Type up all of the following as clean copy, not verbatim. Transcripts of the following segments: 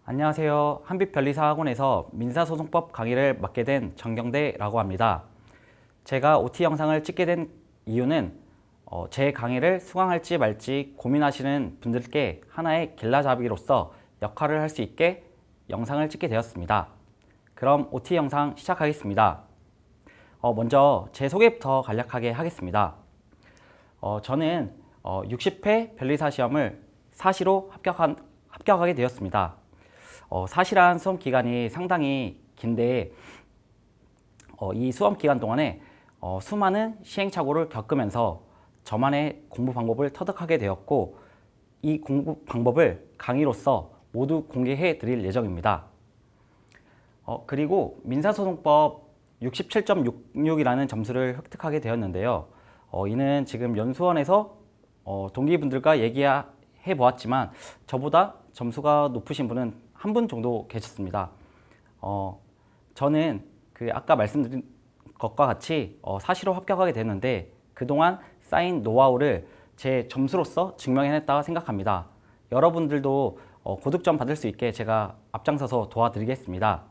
안녕하세요. 한빛변리사학원에서 민사소송법 강의를 맡게 된 정경대라고 합니다. 제가 OT 영상을 찍게 된 이유는 제 강의를 수강할지 말지 고민하시는 분들께 하나의 길라잡이로서 역할을 할 수 있게 영상을 찍게 되었습니다. 그럼 OT 영상 시작하겠습니다. 먼저 제 소개부터 간략하게 하겠습니다. 저는 60회 변리사 시험을 사시로 합격하게 되었습니다. 사실한 수험 기간이 상당히 긴데 이 수험 기간 동안에 수많은 시행착오를 겪으면서 저만의 공부 방법을 터득하게 되었고, 이 공부 방법을 강의로서 모두 공개해 드릴 예정입니다. 그리고 민사소송법 67.66이라는 점수를 획득하게 되었는데요. 이는 지금 연수원에서 동기분들과 얘기해 보았지만 저보다 점수가 높으신 분은 한 분 정도 계셨습니다. 저는 아까 말씀드린 것과 같이 사시로 합격하게 됐는데 그동안 쌓인 노하우를 제 점수로서 증명해냈다고 생각합니다. 여러분들도 고득점 받을 수 있게 제가 앞장서서 도와드리겠습니다.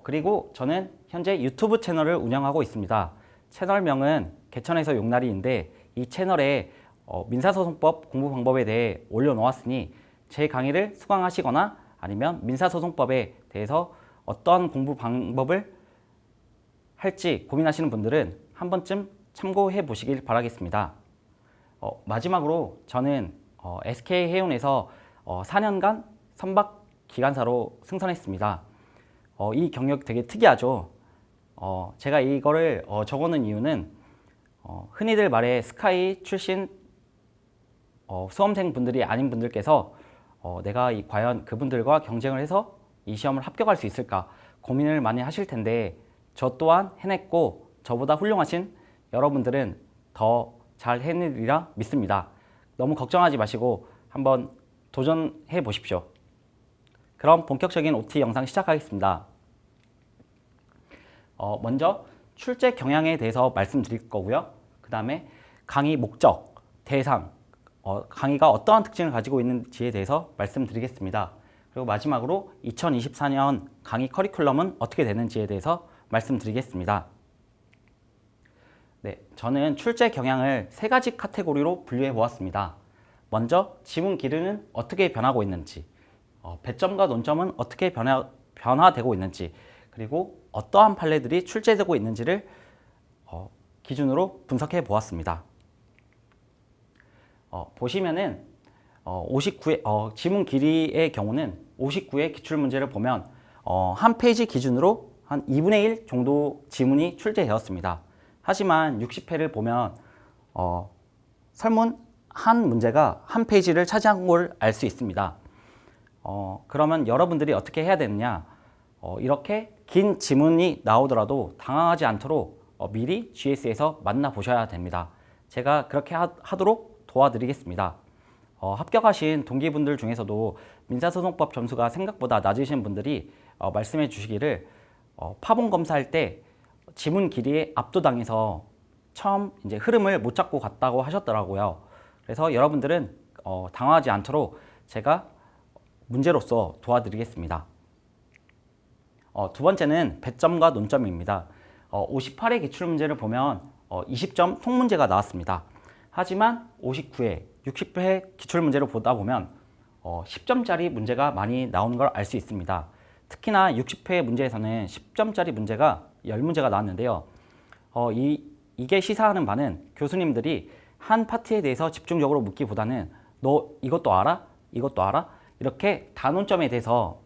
그리고 저는 현재 유튜브 채널을 운영하고 있습니다. 채널명은 개천에서 용나리인데 이 채널에 민사소송법 공부 방법에 대해 올려놓았으니 제 강의를 수강하시거나 아니면 민사소송법에 대해서 어떠한 공부 방법을 할지 고민하시는 분들은 한 번쯤 참고해 보시길 바라겠습니다. 마지막으로 저는 SK해운에서 4년간 선박 기관사로 승선했습니다. 이 경력 되게 특이하죠. 제가 이거를 적어놓은 이유는 흔히들 말해 스카이 출신 수험생 분들이 아닌 분들께서 내가 과연 그분들과 경쟁을 해서 이 시험을 합격할 수 있을까 고민을 많이 하실 텐데, 저 또한 해냈고 저보다 훌륭하신 여러분들은 더 잘 해내리라 믿습니다. 너무 걱정하지 마시고 한번 도전해 보십시오. 그럼 본격적인 OT 영상 시작하겠습니다. 먼저 출제 경향에 대해서 말씀드릴 거고요. 그 다음에 강의 목적, 대상, 강의가 어떠한 특징을 가지고 있는지에 대해서 말씀드리겠습니다. 그리고 마지막으로 2024년 강의 커리큘럼은 어떻게 되는지에 대해서 말씀드리겠습니다. 네, 저는 출제 경향을 3가지 카테고리로 분류해 보았습니다. 먼저 지문 기류는 어떻게 변하고 있는지, 배점과 논점은 어떻게 변화되고 있는지, 그리고 어떠한 판례들이 출제되고 있는지를 기준으로 분석해 보았습니다. 보시면은 59회 지문 길이의 경우는 59회 기출문제를 보면 한 페이지 기준으로 한 2분의 1 정도 지문이 출제되었습니다. 하지만 60회를 보면 설문 한 문제가 한 페이지를 차지한 걸 알 수 있습니다. 그러면 여러분들이 어떻게 해야 되느냐, 이렇게 긴 지문이 나오더라도 당황하지 않도록 미리 GS에서 만나보셔야 됩니다. 제가 그렇게 하도록 도와드리겠습니다. 합격하신 동기분들 중에서도 민사소송법 점수가 생각보다 낮으신 분들이 말씀해 주시기를 파본 검사할 때 지문 길이에 압도당해서 처음 이제 흐름을 못 잡고 갔다고 하셨더라고요. 그래서 여러분들은 당황하지 않도록 제가 문제로서 도와드리겠습니다. 두 번째는 배점과 논점입니다. 58회 기출문제를 보면 20점 통문제가 나왔습니다. 하지만 59회, 60회 기출문제를 보다 보면 10점짜리 문제가 많이 나오는 걸 알 수 있습니다. 특히나 60회 문제에서는 10점짜리 문제가 10문제가 나왔는데요. 이게 시사하는 바는 교수님들이 한 파트에 대해서 집중적으로 묻기보다는 너 이것도 알아? 이것도 알아? 이렇게 단원점에 대해서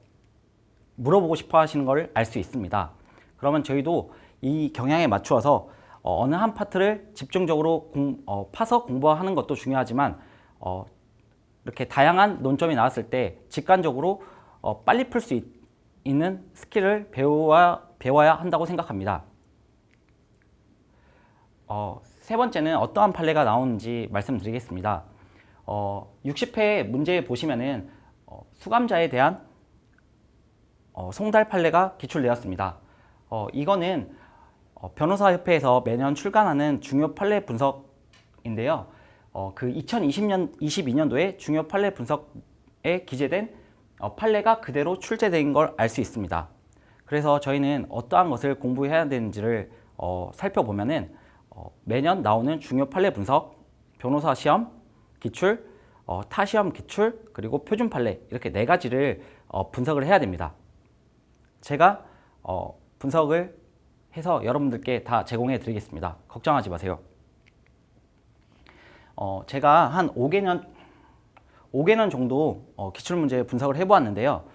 물어보고 싶어 하시는 걸 알 수 있습니다. 그러면 저희도 이 경향에 맞추어서 어느 한 파트를 집중적으로 파서 공부하는 것도 중요하지만 이렇게 다양한 논점이 나왔을 때 직관적으로 빨리 풀 수 있는 스킬을 배워야 한다고 생각합니다. 세 번째는 어떠한 판례가 나오는지 말씀드리겠습니다. 60회 문제 보시면은 수감자에 대한 송달 판례가 기출되었습니다. 이거는 변호사협회에서 매년 출간하는 중요 판례 분석인데요. 그 2022년도에 중요 판례 분석에 기재된 판례가 그대로 출제된 걸 알 수 있습니다. 그래서 저희는 어떠한 것을 공부해야 되는지를 살펴보면은 매년 나오는 중요 판례 분석, 변호사 시험 기출, 타 시험 기출, 그리고 표준 판례 이렇게 네 가지를 분석을 해야 됩니다. 제가 분석을 해서 여러분들께 다 제공해 드리겠습니다. 걱정하지 마세요. 제가 한 5개년 정도 기출문제 분석을 해보았는데요.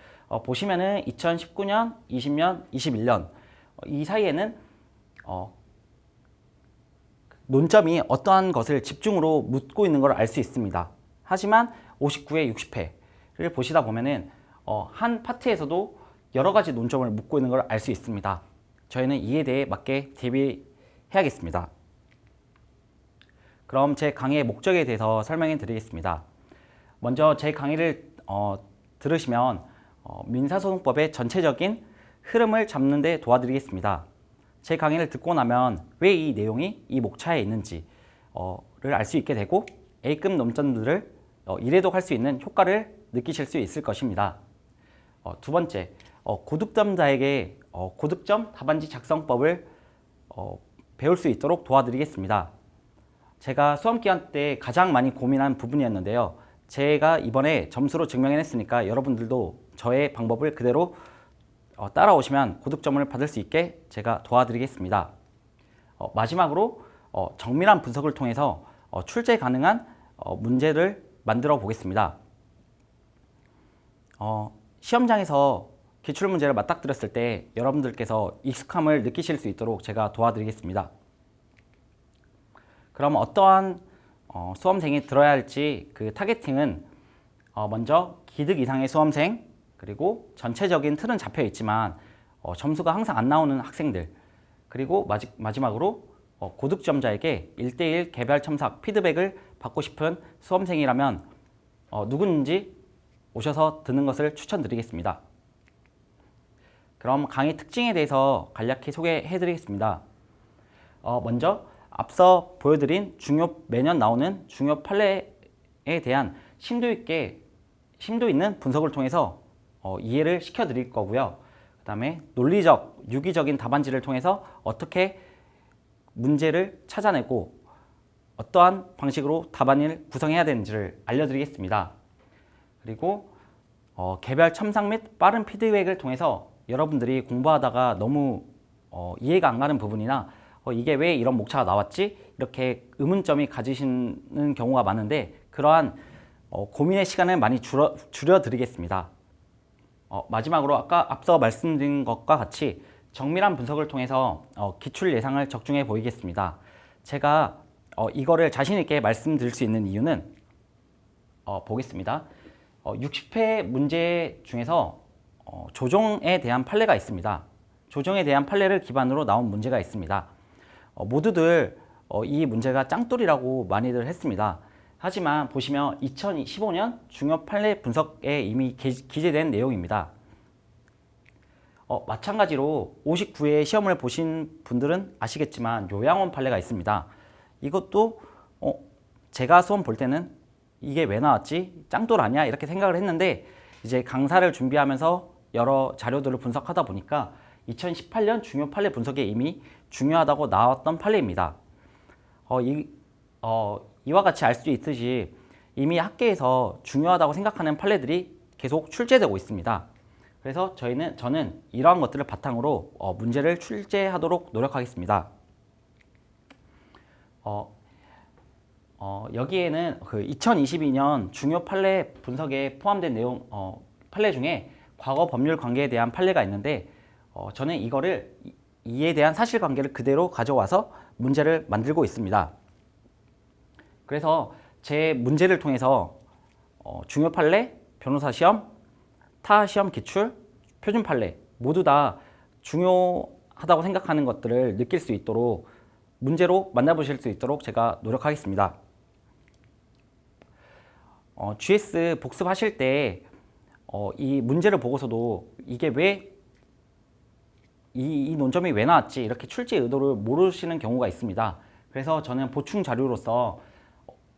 보시면은 2019년, 20년, 21년 이 사이에는 논점이 어떠한 것을 집중으로 묻고 있는 걸 알 수 있습니다. 하지만 59회, 60회를 보시다 보면은 한 파트에서도 여러 가지 논점을 묻고 있는 걸 알 수 있습니다. 저희는 이에 대해 맞게 대비해야겠습니다. 그럼 제 강의의 목적에 대해서 설명해 드리겠습니다. 먼저 제 강의를 들으시면 민사소송법의 전체적인 흐름을 잡는 데 도와드리겠습니다. 제 강의를 듣고 나면 왜 이 내용이 이 목차에 있는지를 알 수 있게 되고 A급 논점들을 이래독할 수 있는 효과를 느끼실 수 있을 것입니다. 두 번째, 고득점자에게 고득점 답안지 작성법을 배울 수 있도록 도와드리겠습니다. 제가 수험기간 때 가장 많이 고민한 부분이었는데요. 제가 이번에 점수로 증명해냈으니까 여러분들도 저의 방법을 그대로 따라오시면 고득점을 받을 수 있게 제가 도와드리겠습니다. 마지막으로 정밀한 분석을 통해서 출제 가능한 문제를 만들어 보겠습니다. 시험장에서 기출문제를 맞닥뜨렸을 때 여러분들께서 익숙함을 느끼실 수 있도록 제가 도와드리겠습니다. 그럼 어떠한 수험생이 들어야 할지 그 타겟팅은 먼저 기득 이상의 수험생, 그리고 전체적인 틀은 잡혀 있지만 점수가 항상 안 나오는 학생들, 그리고 마지막으로 고득점자에게 1대1 개별 첨삭 피드백을 받고 싶은 수험생이라면 누구든지 오셔서 듣는 것을 추천드리겠습니다. 그럼 강의 특징에 대해서 간략히 소개해 드리겠습니다. 먼저 앞서 보여드린 매년 나오는 중요 판례에 대한 심도 있는 분석을 통해서 이해를 시켜드릴 거고요. 그 다음에 논리적, 유기적인 답안지를 통해서 어떻게 문제를 찾아내고 어떠한 방식으로 답안을 구성해야 되는지를 알려드리겠습니다. 그리고 개별 첨삭 및 빠른 피드백을 통해서 여러분들이 공부하다가 너무 이해가 안 가는 부분이나 이게 왜 이런 목차가 나왔지? 이렇게 의문점이 가지시는 경우가 많은데 그러한 고민의 시간을 많이 줄여드리겠습니다. 마지막으로 앞서 말씀드린 것과 같이 정밀한 분석을 통해서 기출 예상을 적중해 보이겠습니다. 제가 이거를 자신 있게 말씀드릴 수 있는 이유는 보겠습니다. 60회 문제 중에서 조정에 대한 판례가 있습니다. 조정에 대한 판례를 기반으로 나온 문제가 있습니다. 모두들 이 문제가 짱돌이라고 많이들 했습니다. 하지만 보시면 2015년 중요 판례 분석에 이미 기재된 내용입니다. 마찬가지로 59회 시험을 보신 분들은 아시겠지만 요양원 판례가 있습니다. 이것도 제가 수험 볼 때는 이게 왜 나왔지? 짱돌 아니야? 이렇게 생각을 했는데 이제 강사를 준비하면서 여러 자료들을 분석하다 보니까 2018년 중요 판례 분석에 이미 중요하다고 나왔던 판례입니다. 이와 같이 알 수 있듯이 이미 학계에서 중요하다고 생각하는 판례들이 계속 출제되고 있습니다. 그래서 저는 이러한 것들을 바탕으로 문제를 출제하도록 노력하겠습니다. 여기에는 그 2022년 중요 판례 분석에 포함된 내용 판례 중에 과거 법률 관계에 대한 판례가 있는데 저는 이에 대한 사실관계를 그대로 가져와서 문제를 만들고 있습니다. 그래서 제 문제를 통해서 중요 판례, 변호사 시험, 타 시험 기출, 표준 판례 모두 다 중요하다고 생각하는 것들을 느낄 수 있도록 문제로 만나보실 수 있도록 제가 노력하겠습니다. GS 복습하실 때 이 문제를 보고서도 이게 왜 이 논점이 왜 나왔지 이렇게 출제 의도를 모르시는 경우가 있습니다. 그래서 저는 보충 자료로서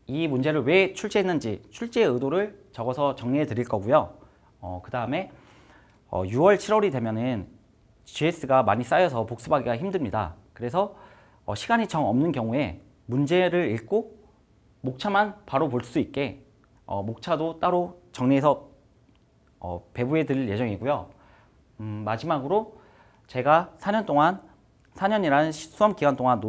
이 문제를 왜 출제했는지 출제 의도를 적어서 정리해 드릴 거고요. 그 다음에 6월, 7월이 되면은 GS가 많이 쌓여서 복습하기가 힘듭니다. 그래서 시간이 정 없는 경우에 문제를 읽고 목차만 바로 볼 수 있게 목차도 따로 정리해서 배부해 드릴 예정이고요. 마지막으로 제가 4년이라는 수험 기간 동안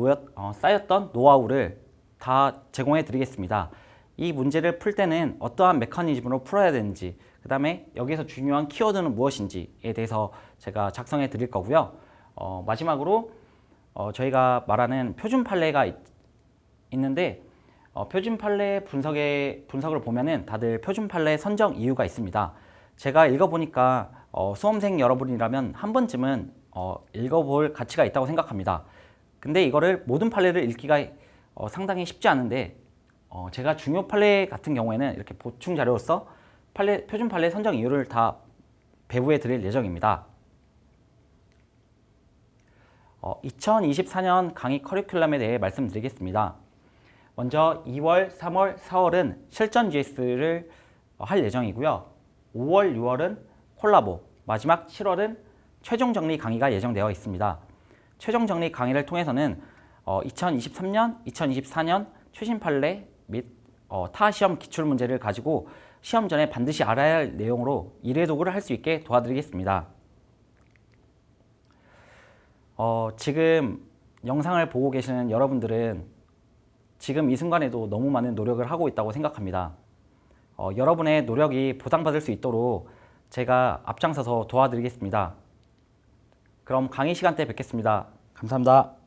쌓였던 노하우를 다 제공해 드리겠습니다. 이 문제를 풀 때는 어떠한 메커니즘으로 풀어야 되는지, 그 다음에 여기서 중요한 키워드는 무엇인지에 대해서 제가 작성해 드릴 거고요. 마지막으로 저희가 말하는 표준 판례가 있는데 표준 판례 분석을 보면은 다들 표준 판례 선정 이유가 있습니다. 제가 읽어보니까 수험생 여러분이라면 한 번쯤은 읽어볼 가치가 있다고 생각합니다. 근데 이거를 모든 판례를 읽기가 상당히 쉽지 않은데 제가 중요 판례 같은 경우에는 이렇게 보충 자료로서 표준 판례 선정 이유를 다 배부해 드릴 예정입니다. 2024년 강의 커리큘럼에 대해 말씀드리겠습니다. 먼저 2월, 3월, 4월은 실전 GS를 할 예정이고요. 5월, 6월은 콜라보, 마지막 7월은 최종 정리 강의가 예정되어 있습니다. 최종 정리 강의를 통해서는 2023년, 2024년 최신 판례 및 타 시험 기출 문제를 가지고 시험 전에 반드시 알아야 할 내용으로 이해도구를 할 수 있게 도와드리겠습니다. 지금 영상을 보고 계시는 여러분들은 지금 이 순간에도 너무 많은 노력을 하고 있다고 생각합니다. 여러분의 노력이 보상받을 수 있도록 제가 앞장서서 도와드리겠습니다. 그럼 강의 시간 때 뵙겠습니다. 감사합니다.